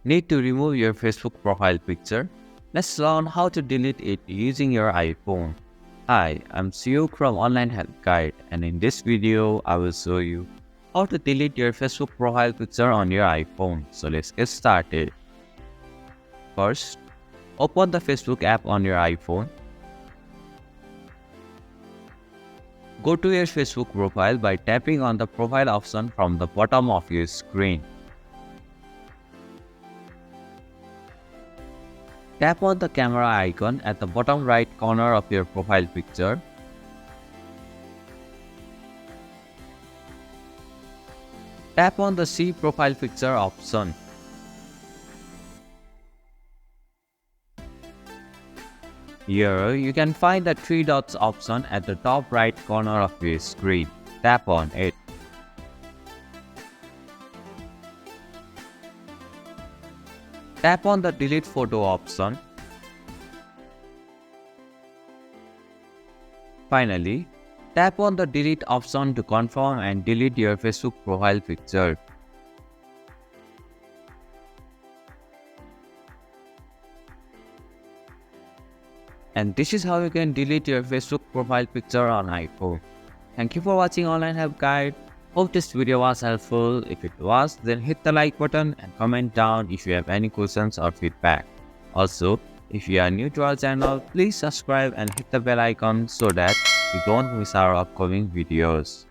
Need to remove your Facebook profile picture? Let's learn how to delete it using your iPhone. Hi, I'm Siu from Online Help Guide, and in this video, I will show you how to delete your Facebook profile picture on your iPhone. So let's get started. First, open the Facebook app on your iPhone. Go to your Facebook profile by tapping on the profile option from the bottom of your screen. Tap on the camera icon at the bottom right corner of your profile picture. Tap on the See Profile Picture option. Here, you can find the three dots option at the top right corner of your screen. Tap on it. Tap on the Delete Photo option. Finally, tap on the Delete option to confirm and delete your Facebook profile picture. And this is how you can delete your Facebook profile picture on iPhone. Thank you for watching Online Help Guide. Hope this video was helpful. If it was, then hit the like button and comment down if you have any questions or feedback. Also, if you are new to our channel, please subscribe and hit the bell icon so that you don't miss our upcoming videos.